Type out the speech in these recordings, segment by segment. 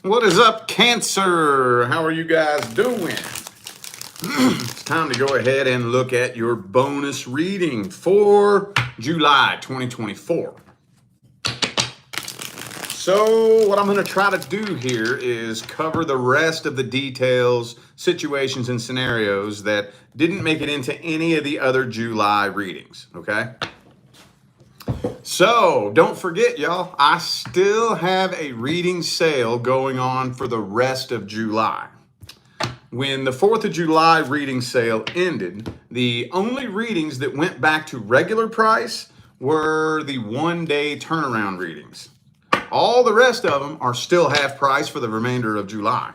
What is up, Cancer? How are you guys doing? It's time to go ahead and look at your bonus reading for July 2024. So what I'm going to try to do here is cover the rest of the details, situations, and scenarios that didn't make it into any of the other July readings, okay? So don't forget, y'all, I still have a reading sale going on for the rest of July. When the 4th of July reading sale ended, the only readings that went back to regular price were the one-day turnaround readings. All the rest of them are still half price for the remainder of July.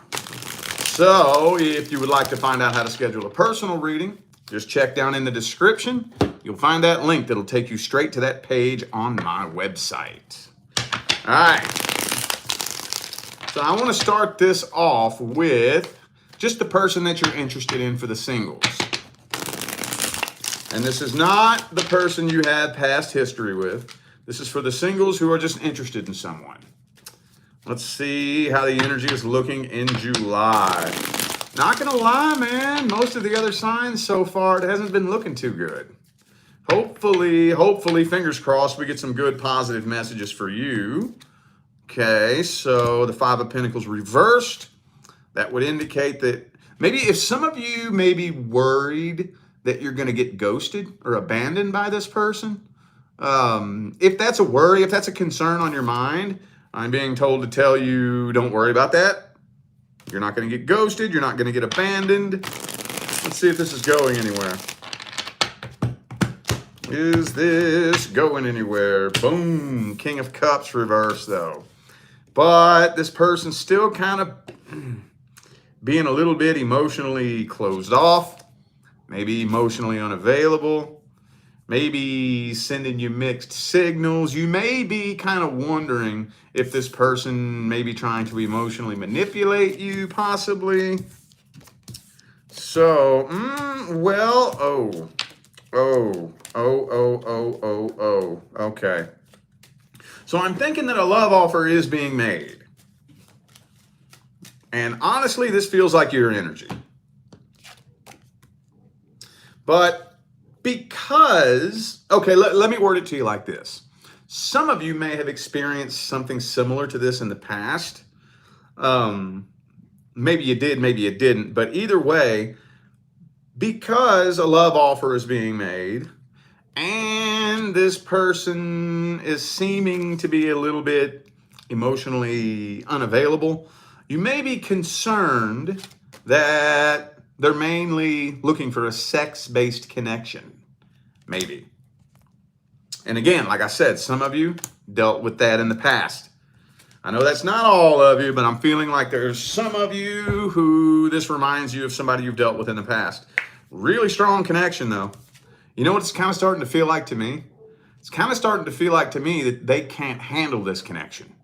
So if you would like to find out how to schedule a personal reading, just check down in the description. You'll find that link that'll take you straight to that page on my website. All right. So I want to start this off with just the person that you're interested in for the singles. And this is not the person you have past history with. This is for the singles who are just interested in someone. Let's see how the energy is looking in July. Not gonna lie, man, most of the other signs so far, it hasn't been looking too good. Hopefully, fingers crossed, we get some good positive messages for you. Okay, so the Five of Pentacles reversed. That would indicate that maybe if some of you may be worried that you're gonna get ghosted or abandoned by this person, if that's a worry, if that's a concern on your mind, I'm being told to tell you don't worry about that. You're not going to get ghosted. You're not going to get abandoned. Let's see if this is going anywhere. Is this going anywhere? Boom. King of Cups reversed, though. But this person's still kind of being a little bit emotionally closed off, maybe emotionally unavailable, maybe sending you mixed signals. You may be kind of wondering if this person may be trying to emotionally manipulate you, possibly. So, okay. So I'm thinking that a love offer is being made. And honestly, this feels like your energy. But because, okay, let me word it to you like this. Some of you may have experienced something similar to this in the past. Maybe you did, maybe you didn't. But either way, because a love offer is being made and this person is seeming to be a little bit emotionally unavailable, you may be concerned that they're mainly looking for a sex-based connection, maybe. And again, like I said, some of you dealt with that in the past. I know that's not all of you, but I'm feeling like there's some of you who this reminds you of somebody you've dealt with in the past. Really strong connection, though. You know what it's kind of starting to feel like to me? It's kind of starting to feel like to me that they can't handle this connection.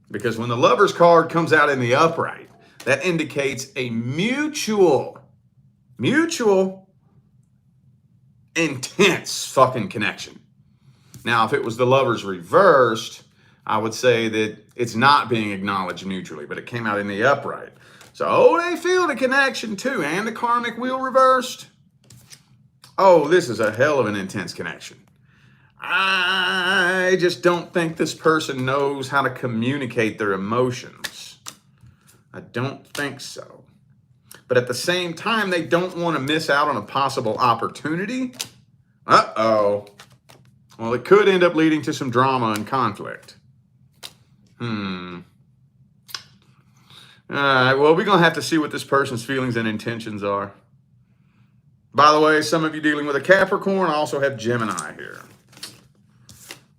Because when the Lover's card comes out in the upright, that indicates a mutual, intense fucking connection. Now, if it was the Lover's reversed, I would say that it's not being acknowledged mutually, but it came out in the upright. So, they feel the connection too, and the karmic wheel reversed. Oh, this is a hell of an intense connection. I just don't think this person knows how to communicate their emotions. I don't think so. But at the same time, they don't want to miss out on a possible opportunity. Uh-oh. Well, it could end up leading to some drama and conflict. All right, well, we're going to have to see what this person's feelings and intentions are. By the way, some of you dealing with a Capricorn, I also have Gemini here.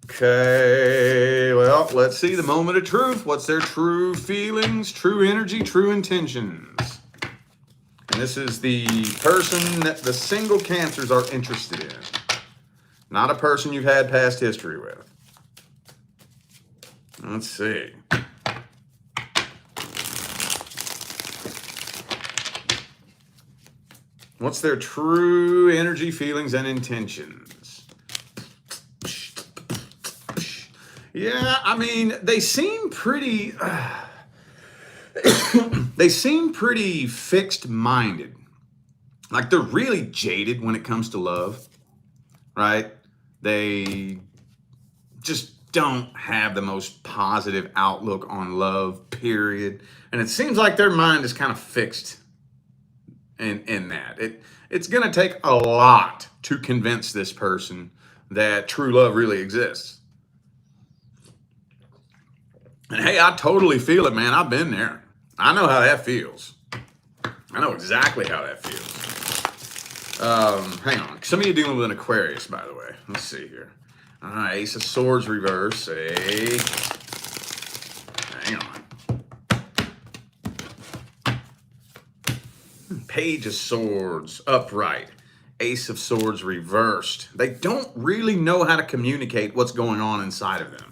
Okay, well, let's see the moment of truth. What's their true feelings, true energy, true intentions? And this is the person that the single Cancers are interested in. Not a person you've had past history with. Let's see. What's their true energy, feelings, and intentions? Yeah, I mean, they seem pretty they seem pretty fixed-minded. Like they're really jaded when it comes to love, right? They just don't have the most positive outlook on love, period. And it seems like their mind is kind of fixed in that. It's going to take a lot to convince this person that true love really exists. And hey, I totally feel it, man. I've been there. I know how that feels. I know exactly how that feels. Hang on. Some of you dealing with an Aquarius, by the way. Let's see here. All right, Ace of Swords reverse. Hang on. Page of Swords upright. Ace of Swords reversed. They don't really know how to communicate what's going on inside of them.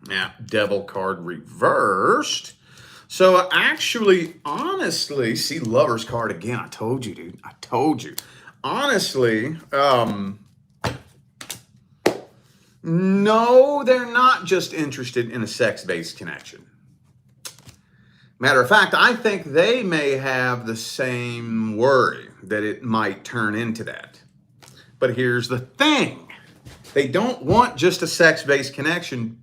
Now, Devil card reversed. So actually, honestly, see Lover's card again. I told you, dude. I told you. Honestly, no, they're not just interested in a sex-based connection. Matter of fact, I think they may have the same worry that it might turn into that. But here's the thing. They don't want just a sex-based connection,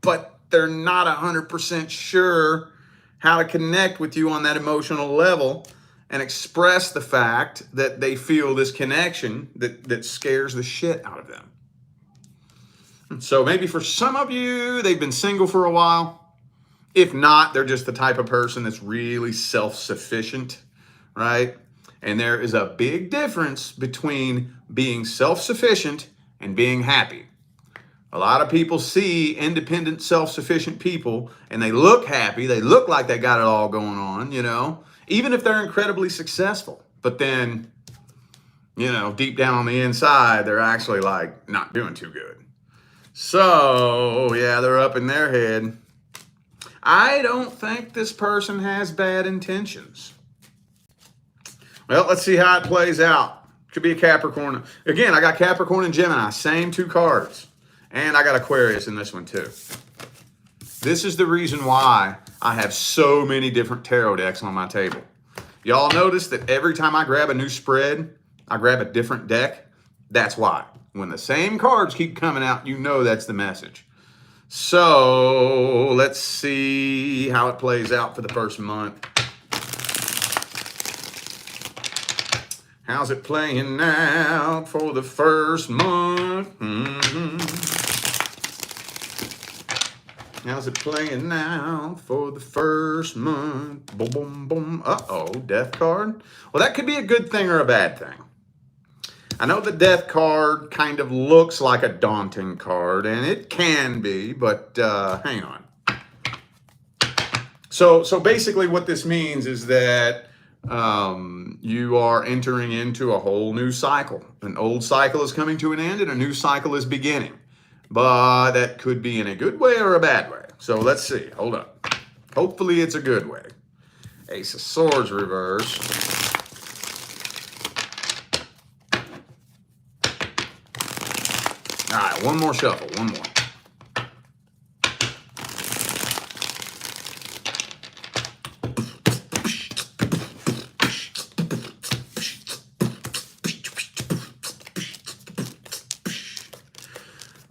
but they're not 100% sure how to connect with you on that emotional level and express the fact that they feel this connection that scares the shit out of them. So maybe for some of you, they've been single for a while. If not, they're just the type of person that's really self-sufficient, right? And there is a big difference between being self-sufficient and being happy. A lot of people see independent, self-sufficient people and they look happy. They look like they got it all going on, you know, even if they're incredibly successful. But then, you know, deep down on the inside, they're actually like not doing too good. So, yeah, they're up in their head. I don't think this person has bad intentions. Well, let's see how it plays out. Could be a Capricorn. Again, I got Capricorn and Gemini, same two cards. And I got Aquarius in this one too. This is the reason why I have so many different tarot decks on my table. Y'all notice that every time I grab a new spread, I grab a different deck? That's why. When the same cards keep coming out, you know that's the message. So let's see how it plays out for the first month. How's it playing out for the first month? How's it playing out for the first month? Boom, boom, boom. Uh-oh, Death card. Well, that could be a good thing or a bad thing. I know the Death card kind of looks like a daunting card, and it can be, but hang on. So basically what this means is that you are entering into a whole new cycle. An old cycle is coming to an end, and a new cycle is beginning. But that could be in a good way or a bad way. So let's see. Hold up. Hopefully it's a good way. Ace of Swords reverse. All right, one more shuffle. One more.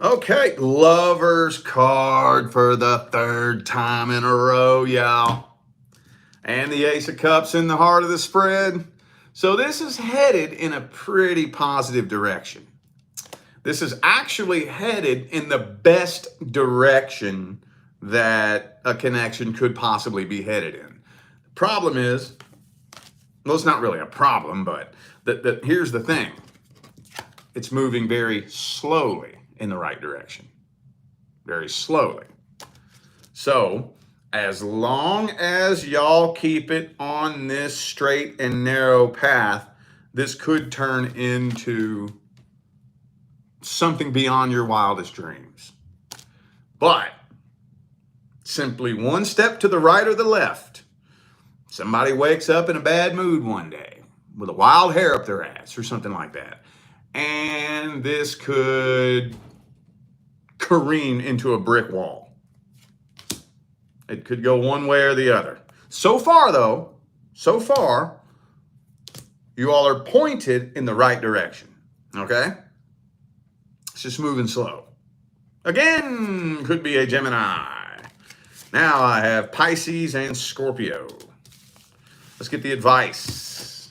Okay, Lover's card for the third time in a row, y'all. And the Ace of Cups in the heart of the spread. So this is headed in a pretty positive direction. This is actually headed in the best direction that a connection could possibly be headed in. The problem is, well, it's not really a problem, but here's the thing. It's moving very slowly in the right direction. Very slowly. So, as long as y'all keep it on this straight and narrow path, this could turn into something beyond your wildest dreams. But simply one step to the right or the left. Somebody wakes up in a bad mood one day with a wild hair up their ass or something like that. And this could careen into a brick wall. It could go one way or the other. So far, though, you all are pointed in the right direction. Okay? It's just moving slow. Again, could be a Gemini. Now I have Pisces and Scorpio. Let's get the advice.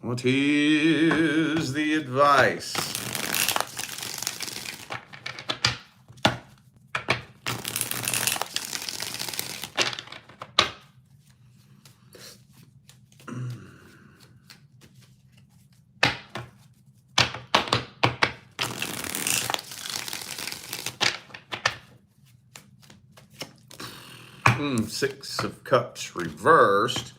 What is the advice? Six of Cups reversed.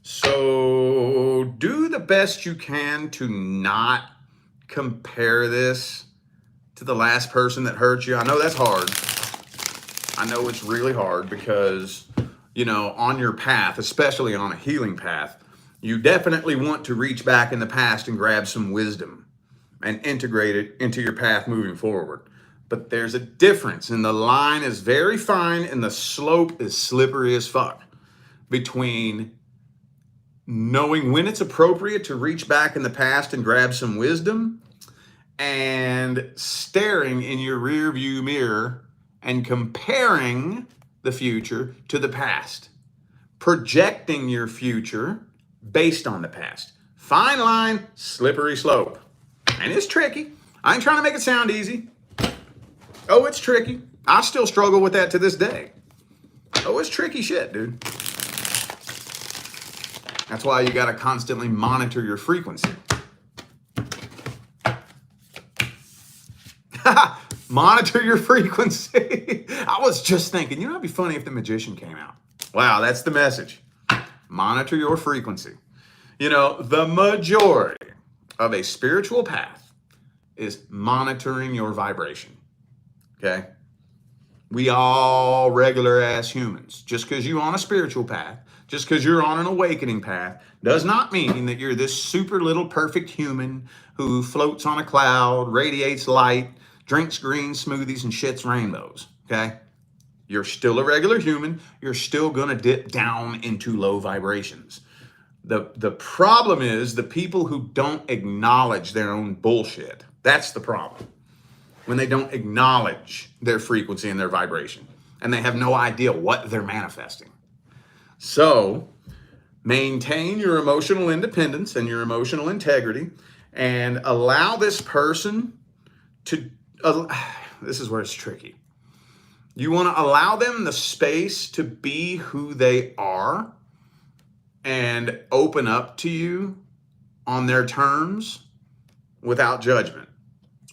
So do the best you can to not compare this to the last person that hurt you. I know that's hard. I know it's really hard because, you know, on your path, especially on a healing path, you definitely want to reach back in the past and grab some wisdom and integrate it into your path moving forward. But there's a difference, and the line is very fine and the slope is slippery as fuck between knowing when it's appropriate to reach back in the past and grab some wisdom and staring in your rear view mirror and comparing the future to the past, projecting your future based on the past. Fine line, slippery slope. And it's tricky. I ain't trying to make it sound easy. Oh, it's tricky. I still struggle with that to this day. Oh, it's tricky shit, dude. That's why you got to constantly monitor your frequency. Monitor your frequency. I was just thinking, you know, it'd be funny if the Magician came out. Wow, that's the message. Monitor your frequency. You know, the majority of a spiritual path is monitoring your vibration. Okay? We all regular ass humans. Just because you're on a spiritual path, just because you're on an awakening path, does not mean that you're this super little perfect human who floats on a cloud, radiates light, drinks green smoothies, and shits rainbows. Okay? You're still a regular human. You're still going to dip down into low vibrations. The problem is the people who don't acknowledge their own bullshit. That's the problem. When they don't acknowledge their frequency and their vibration, and they have no idea what they're manifesting. So maintain your emotional independence and your emotional integrity and allow this person to, this is where it's tricky. You want to allow them the space to be who they are and open up to you on their terms without judgment,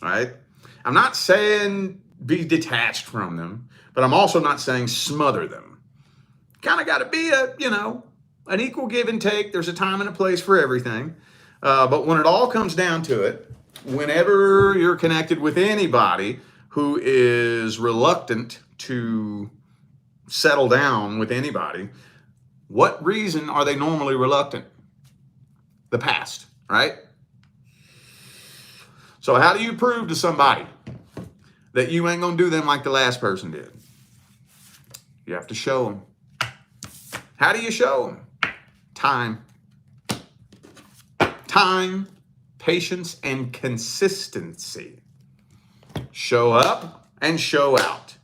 right? I'm not saying be detached from them, but I'm also not saying smother them. Kind of got to be an equal give and take. There's a time and a place for everything. But when it all comes down to it, whenever you're connected with anybody who is reluctant to settle down with anybody, what reason are they normally reluctant? The past, right? So how do you prove to somebody that you ain't going to do them like the last person did? You have to show them. How do you show them? Time. Time, patience, and consistency. Show up and show out.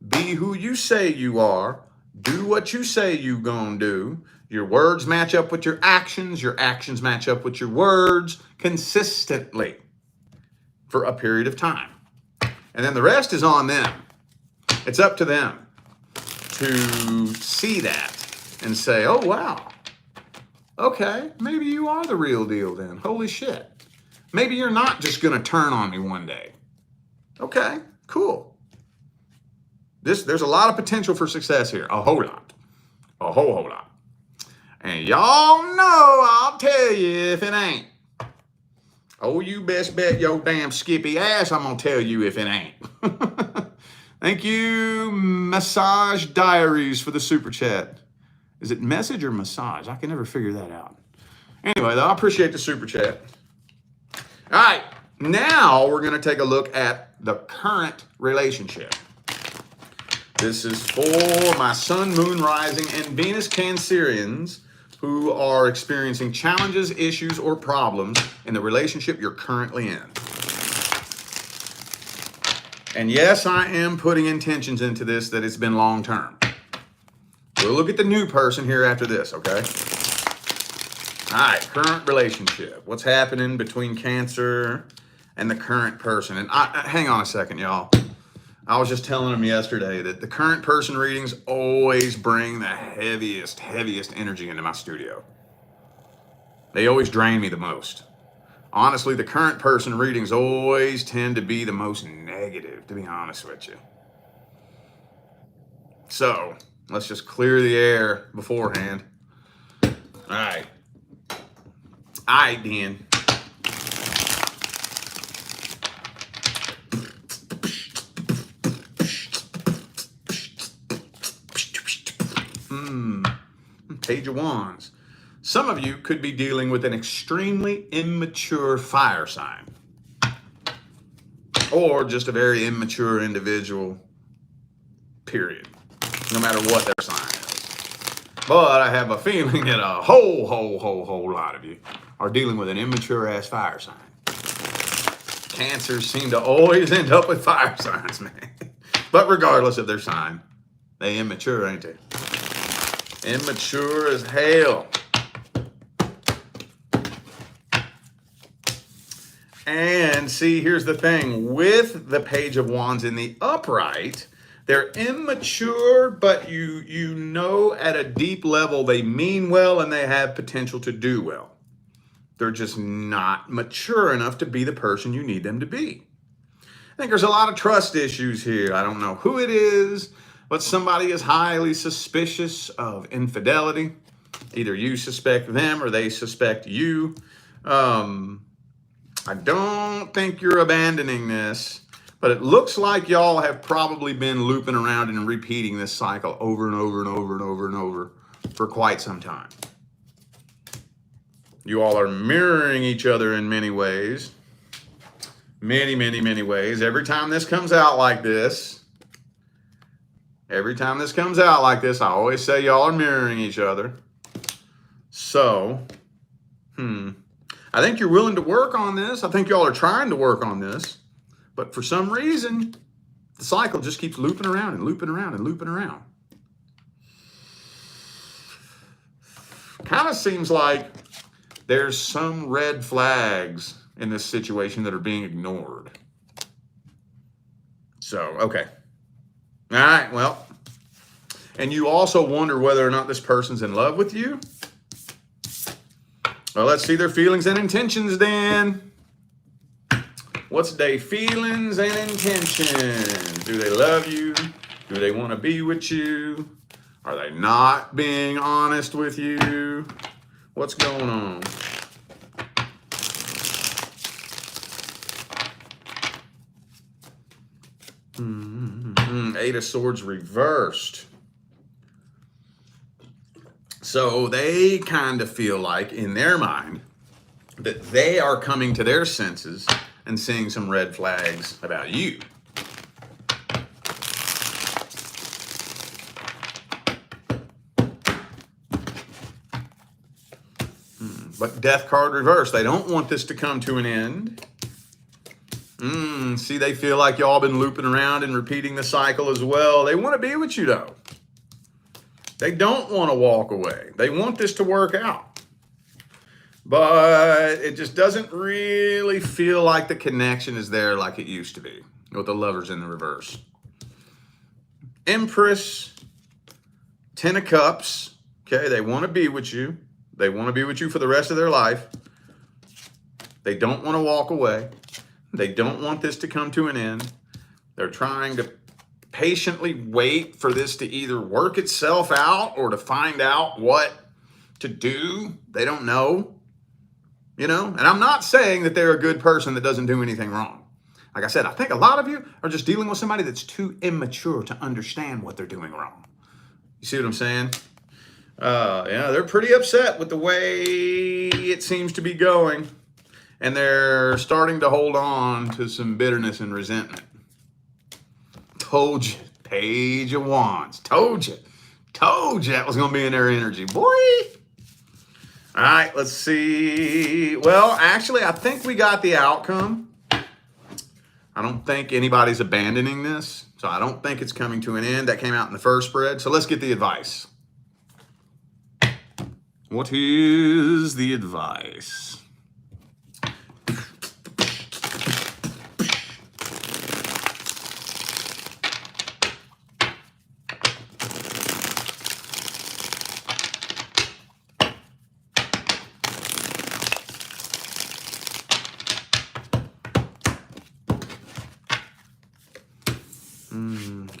Be who you say you are. Do what you say you gonna do. Your words match up with your actions match up with your words consistently for a period of time. And then the rest is on them. It's up to them to see that and say, oh, wow. Okay, maybe you are the real deal then. Holy shit. Maybe you're not just gonna turn on me one day. Okay, cool. There's a lot of potential for success here. A whole lot. A whole lot. And y'all know I'll tell you if it ain't. Oh, you best bet your damn skippy ass I'm going to tell you if it ain't. Thank you, Massage Diaries, for the super chat. Is it message or massage? I can never figure that out. Anyway, though, I appreciate the super chat. All right. Now we're going to take a look at the current relationship. This is for my Sun, Moon, Rising, and Venus Cancerians who are experiencing challenges, issues, or problems in the relationship you're currently in. And yes, I am putting intentions into this that it's been long term. We'll look at the new person here after this, okay? All right, current relationship. What's happening between Cancer and the current person? And hang on a second, y'all. I was just telling them yesterday that the current person readings always bring the heaviest energy into my studio. They always drain me the most. Honestly, the current person readings always tend to be the most negative, to be honest with you. So, let's just clear the air beforehand. All right. All right, then. Page of Wands. Some of you could be dealing with an extremely immature fire sign, or just a very immature individual, period, no matter what their sign is. But I have a feeling that a whole lot of you are dealing with an immature ass fire sign. Cancers seem to always end up with fire signs, man. But regardless of their sign, they immature, ain't they? Immature as hell. And see, here's the thing. With the Page of Wands in the upright, they're immature, but you know at a deep level they mean well and they have potential to do well. They're just not mature enough to be the person you need them to be. I think there's a lot of trust issues here. I don't know who it is, but somebody is highly suspicious of infidelity. Either you suspect them or they suspect you. I don't think you're abandoning this, but it looks like y'all have probably been looping around and repeating this cycle over and over and over and over and over for quite some time. You all are mirroring each other in many ways. Many ways. Every time this comes out like this, I always say y'all are mirroring each other. So, I think you're willing to work on this. I think y'all are trying to work on this. But for some reason, the cycle just keeps looping around and looping around and looping around. Kind of seems like there's some red flags in this situation that are being ignored. So, okay. All right, well. And you also wonder whether or not this person's in love with you. Well, let's see their feelings and intentions then. What's their feelings and intentions? Do they love you? Do they want to be with you? Are they not being honest with you? What's going on? Eight of Swords reversed. So they kind of feel like, in their mind, that they are coming to their senses and seeing some red flags about you. But Death card reversed. They don't want this to come to an end. See, they feel like y'all been looping around and repeating the cycle as well. They want to be with you, though. They don't want to walk away. They want this to work out. But it just doesn't really feel like the connection is there like it used to be with the Lovers in the reverse. Empress, Ten of Cups. Okay, they want to be with you. They want to be with you for the rest of their life. They don't want to walk away. They don't want this to come to an end. They're trying to patiently wait for this to either work itself out or to find out what to do. They don't know, you know? And I'm not saying that they're a good person that doesn't do anything wrong. Like I said, I think a lot of you are just dealing with somebody that's too immature to understand what they're doing wrong. You see what I'm saying? Yeah, they're pretty upset with the way it seems to be going. and they're starting to hold on to some bitterness and resentment. Told you, Page of Wands. Told you that was going to be in their energy, boy. All right, let's see. Well, actually, I think we got the outcome. I don't think anybody's abandoning this, so I don't think it's coming to an end. That came out in the first spread. So let's get the advice. What is the advice?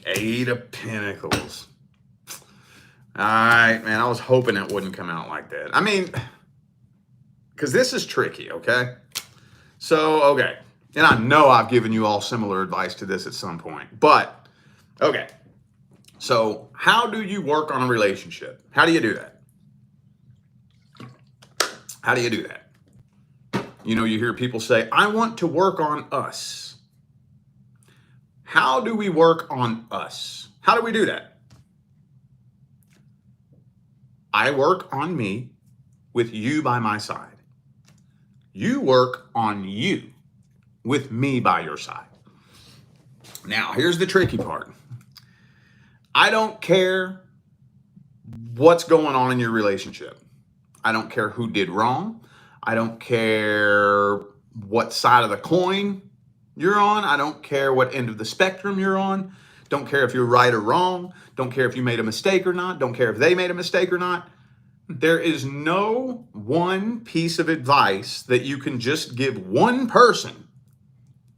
Eight of Pentacles. All right, man, I was hoping it wouldn't come out like that. I mean, because this is tricky, okay? So, okay, and I know I've given you all similar advice to this at some point, but, okay. So, how do you work on a relationship? How do you do that? How do you do that? You know, you hear people say, I want to work on us. How do we work on us? How do we do that? I work on me with you by my side. You work on you with me by your side. Now, here's the tricky part. I don't care what's going on in your relationship. I don't care who did wrong. I don't care what side of the coin you're on. I don't care what end of the spectrum you're on. Don't care if you're right or wrong. Don't care if you made a mistake or not. Don't care if they made a mistake or not. There is no one piece of advice that you can just give one person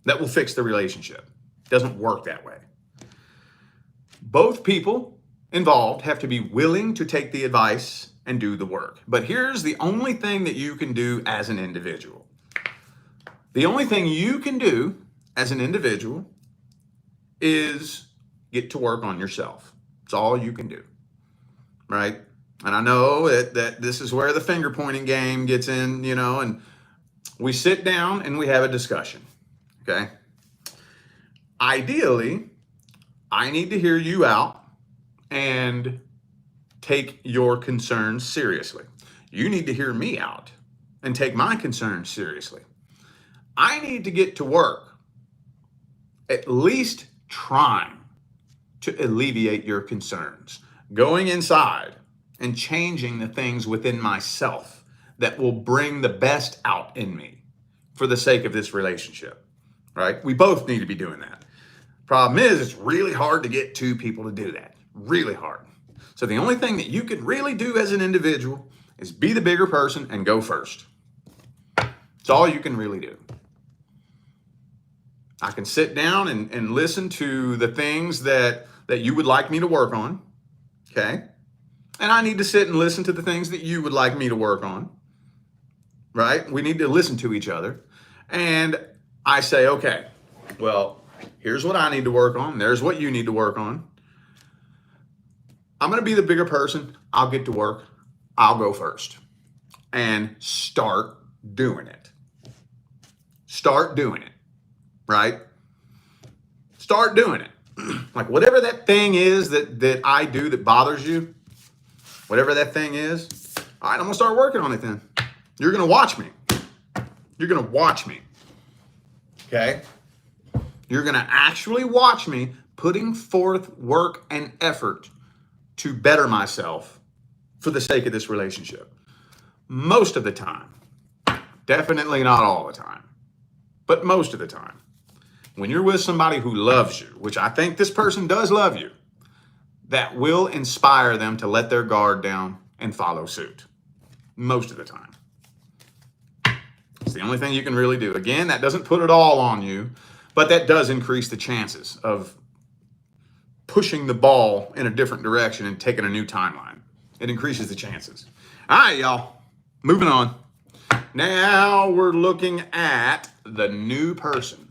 that will fix the relationship. It doesn't work that way. Both people involved have to be willing to take the advice and do the work. But here's the only thing that you can do as an individual. The only thing you can do as an individual is get to work on yourself. It's all you can do, right? And I know that this is where the finger pointing game gets in, you know, and we sit down and we have a discussion, okay? Ideally, I need to hear you out and take your concerns seriously. You need to hear me out and take my concerns seriously. I need to get to work at least trying to alleviate your concerns, going inside and changing the things within myself that will bring the best out in me for the sake of this relationship, right? We both need to be doing that. Problem is, it's really hard to get two people to do that, really hard. So the only thing that you can really do as an individual is be the bigger person and go first. It's all you can really do. I can sit down and listen to the things that you would like me to work on, okay? And I need to sit and listen to the things that you would like me to work on, right? We need to listen to each other. And I say, okay, well, here's what I need to work on. There's what you need to work on. I'm going to be the bigger person. I'll get to work. I'll go first. And start doing it. Start doing it. Right? Start doing it. Like whatever that thing is that I do that bothers you, whatever that thing is, all right, I'm going to start working on it then. You're going to watch me. You're going to watch me. Okay? You're going to actually watch me putting forth work and effort to better myself for the sake of this relationship. Most of the time. Definitely not all the time. But most of the time. When you're with somebody who loves you, which I think this person does love you, that will inspire them to let their guard down and follow suit. Most of the time. It's the only thing you can really do. Again, that doesn't put it all on you, but that does increase the chances of pushing the ball in a different direction and taking a new timeline. It increases the chances. All right, y'all. Moving on. Now we're looking at the new person.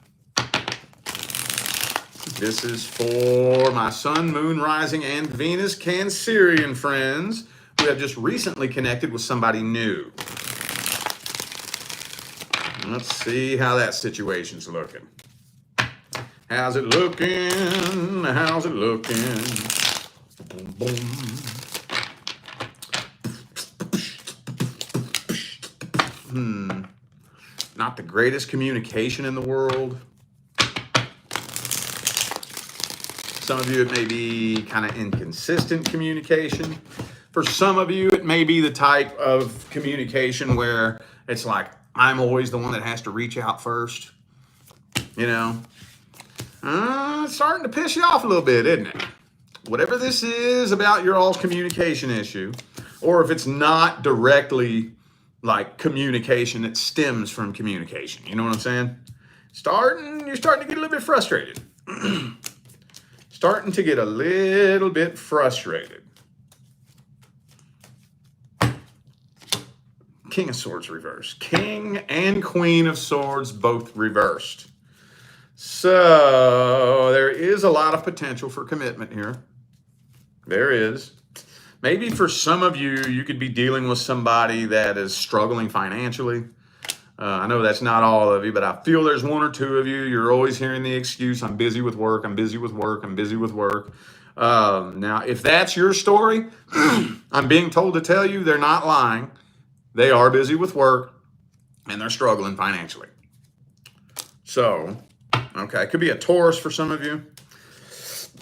This is for my Sun, Moon, Rising, and Venus Cancerian friends who have just recently connected with somebody new. Let's see how that situation's looking. How's it looking? How's it looking? Boom, boom. Not the greatest communication in the world. Some of you, it may be kind of inconsistent communication. For some of you, it may be the type of communication where it's like, I'm always the one that has to reach out first. You know, it's starting to piss you off a little bit, isn't it? Whatever this is about your all's communication issue, or if it's not directly like communication that stems from communication. You know what I'm saying? You're starting to get a little bit frustrated. Starting to get a little bit frustrated. King of Swords reversed. King and Queen of Swords both reversed. So there is a lot of potential for commitment here. There is. Maybe for some of you, you could be dealing with somebody that is struggling financially. I know that's not all of you, but I feel there's one or two of you. You're always hearing the excuse, I'm busy with work, I'm busy with work, I'm busy with work. Now, if that's your story, I'm being told to tell you they're not lying. They are busy with work, and they're struggling financially. So, okay, it could be a Taurus for some of you.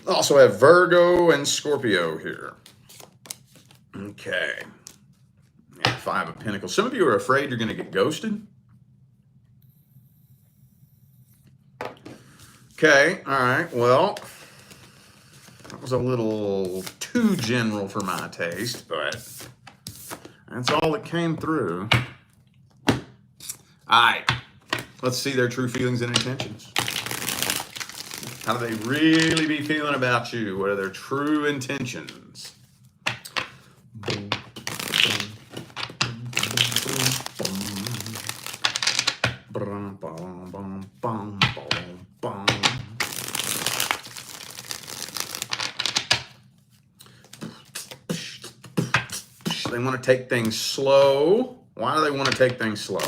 Also have Virgo and Scorpio here. Okay. Yeah, Five of Pentacles. Some of you are afraid you're going to get ghosted. Okay, all right. Well, that was a little too general for my taste, but that's all that came through. All right. Let's see their true feelings and intentions. How do they really be feeling about you? What are their true intentions? They want to take things slow. Why do they want to take things slow?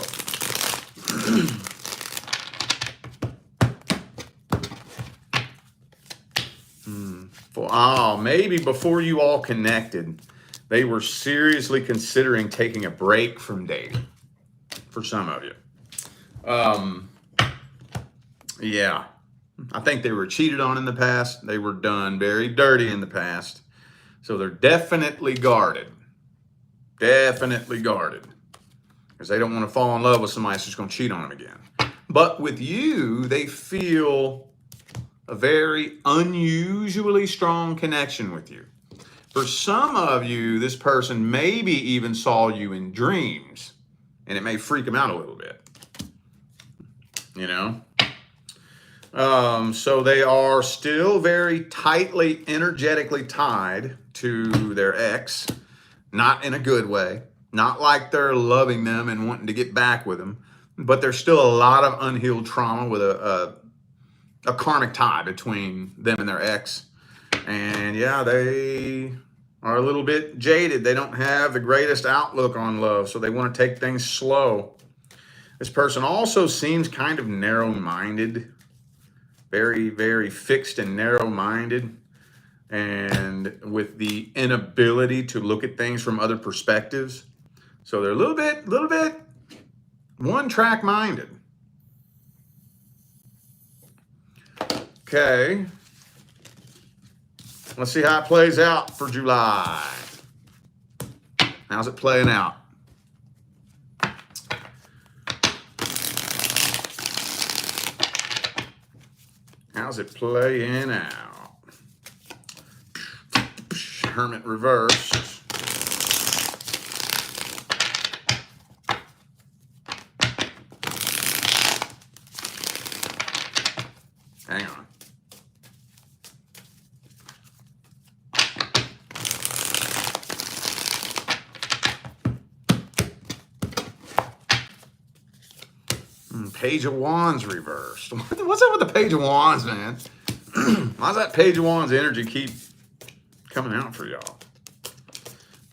Maybe before you all connected, they were seriously considering taking a break from dating. For some of you. Yeah. I think they were cheated on in the past. They were done very dirty in the past. So they're definitely guarded. Definitely guarded. Because they don't want to fall in love with somebody that's just going to cheat on them again. But with you, they feel a very unusually strong connection with you. For some of you, this person maybe even saw you in dreams, and it may freak them out a little bit. You know? So they are still very tightly, energetically tied to their ex, not in a good way, not like they're loving them and wanting to get back with them, but there's still a lot of unhealed trauma with a karmic tie between them and their ex. And yeah, they are a little bit jaded. They don't have the greatest outlook on love, so they want to take things slow. This person also seems kind of narrow-minded, very, very fixed and narrow-minded, and with the inability to look at things from other perspectives. So they're a little bit one-track minded. Okay. Let's see how it plays out for July. How's it playing out? How's it playing out? Hermit reversed. Hang on. Page of Wands reversed. What's up with the Page of Wands, man? Why's that Page of Wands energy keep coming out for y'all?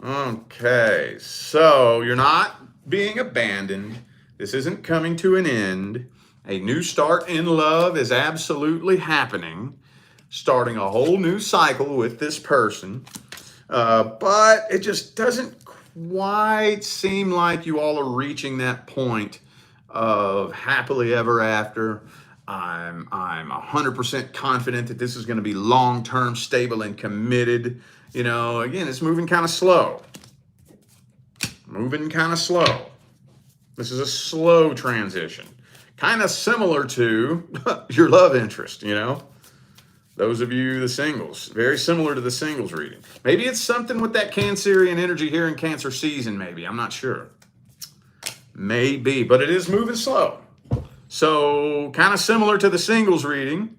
Okay, so you're not being abandoned. This isn't coming to an end. A new start in love is absolutely happening, starting a whole new cycle with this person. But it just doesn't quite seem like you all are reaching that point of happily ever after. I'm 100% confident that this is going to be long-term, stable, and committed. You know, again, it's moving kind of slow. Moving kind of slow. This is a slow transition. Kind of similar to your love interest, you know? Those of you, the singles, very similar to the singles reading. Maybe it's something with that Cancerian energy here in Cancer season, maybe. I'm not sure. Maybe, but it is moving slow. So kind of similar to the singles reading,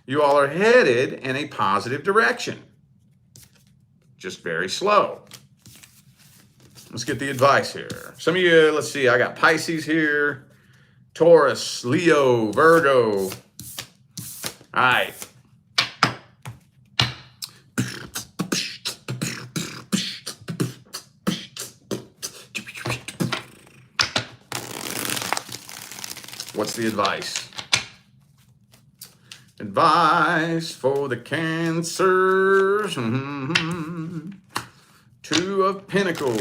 you all are headed in a positive direction. Just very slow. Let's get the advice here. Some of you, let's see, I got Pisces here, Taurus, Leo, Virgo. All right. What's the advice? Advice for the Cancers. Two of Pentacles.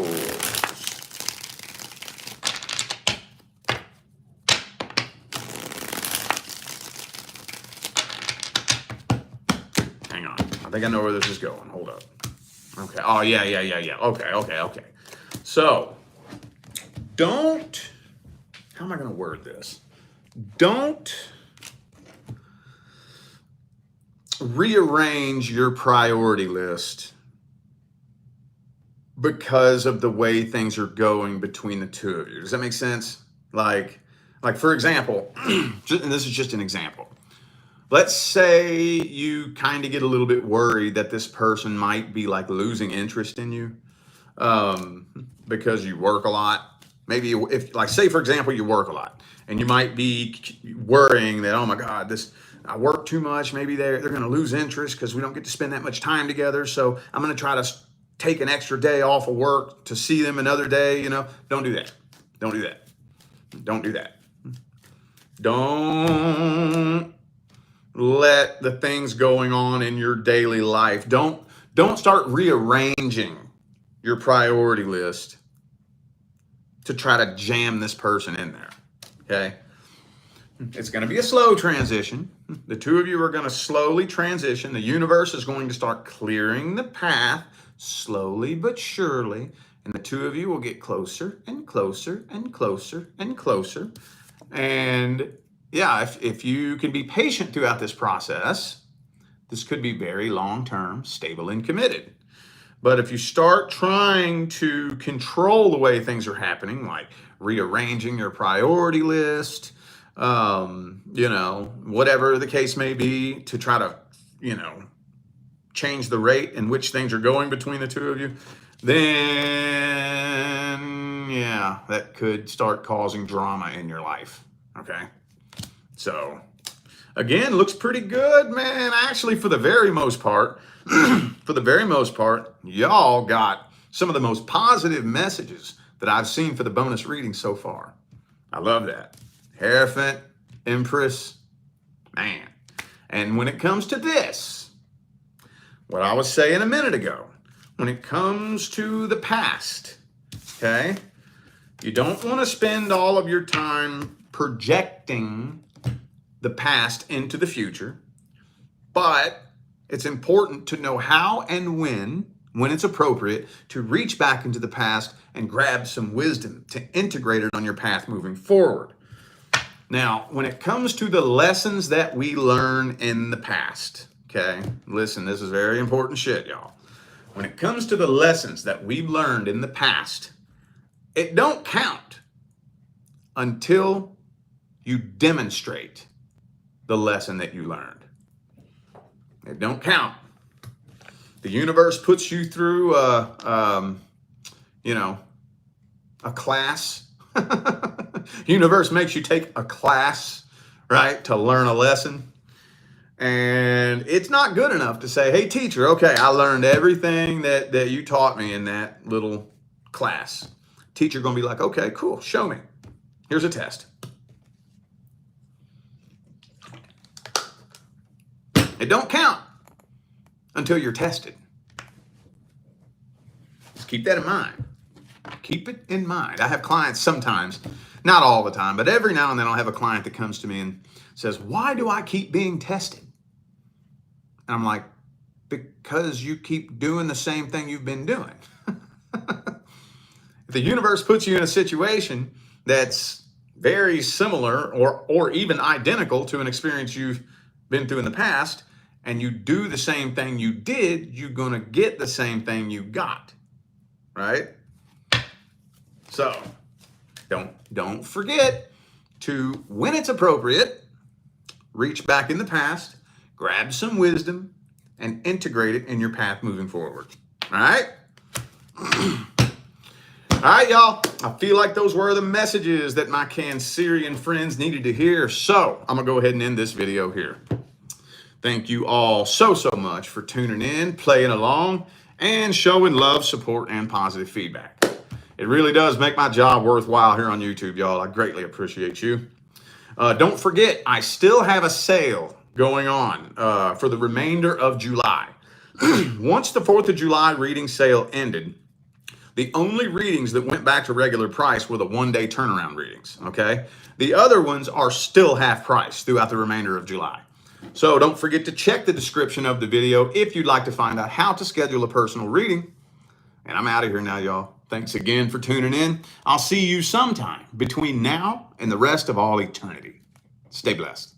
Hang on. I think I know where this is going. Hold up. Okay. Oh, yeah. Okay. So, don't, how am I going to word this? Don't rearrange your priority list because of the way things are going between the two of you. Does that make sense? Like for example, and this is just an example. Let's say you kind of get a little bit worried that this person might be like losing interest in you because you work a lot. Maybe if, like, say for example, you work a lot and you might be worrying that, oh my God, I work too much. Maybe they're going to lose interest because we don't get to spend that much time together. So I'm going to try to take an extra day off of work to see them another day. You know, don't do that. Don't do that. Don't do that. Don't let the things going on in your daily life. Don't start rearranging your priority list to try to jam this person in there. Okay. It's going to be a slow transition. The two of you are going to slowly transition. The universe is going to start clearing the path slowly but surely. And the two of you will get closer and closer and closer and closer. And yeah, if you can be patient throughout this process, this could be very long-term, stable, and committed. But if you start trying to control the way things are happening, like rearranging your priority list, you know, whatever the case may be, to try to, you know, change the rate in which things are going between the two of you, then yeah, that could start causing drama in your life. Okay. So again, looks pretty good, man. Actually, for the very most part, y'all got some of the most positive messages that I've seen for the bonus reading so far. I love that. Hierophant, Empress, man. And when it comes to this, what I was saying a minute ago, when it comes to the past, okay, you don't want to spend all of your time projecting the past into the future, but it's important to know how and when it's appropriate, to reach back into the past and grab some wisdom to integrate it on your path moving forward. Now, when it comes to the lessons that we learn in the past, okay, listen, this is very important shit, y'all. When it comes to the lessons that we've learned in the past, it don't count until you demonstrate the lesson that you learned. It don't count. The universe puts you through you know, a class. Universe makes you take a class, right, to learn a lesson. And it's not good enough to say, hey, teacher, okay, I learned everything that you taught me in that little class. Teacher going to be like, okay, cool, show me. Here's a test. It don't count until you're tested. Just keep that in mind. Keep it in mind. I have clients sometimes, not all the time, but every now and then I'll have a client that comes to me and says, "Why do I keep being tested?" And I'm like, "Because you keep doing the same thing you've been doing." If the universe puts you in a situation that's very similar or even identical to an experience you've been through in the past, and you do the same thing you did, you're going to get the same thing you got, right? So don't forget to, when it's appropriate, reach back in the past, grab some wisdom, and integrate it in your path moving forward. All right? All right, y'all. I feel like those were the messages that my Cancerian friends needed to hear. So I'm going to go ahead and end this video here. Thank you all so much for tuning in, playing along, and showing love, support, and positive feedback. It really does make my job worthwhile here on YouTube, y'all. I greatly appreciate you. Don't forget, I still have a sale going on for the remainder of July. Once the 4th of July reading sale ended, the only readings that went back to regular price were the one-day turnaround readings, okay? The other ones are still half price throughout the remainder of July. So don't forget to check the description of the video if you'd like to find out how to schedule a personal reading. And I'm out of here now, y'all. Thanks again for tuning in. I'll see you sometime between now and the rest of all eternity. Stay blessed.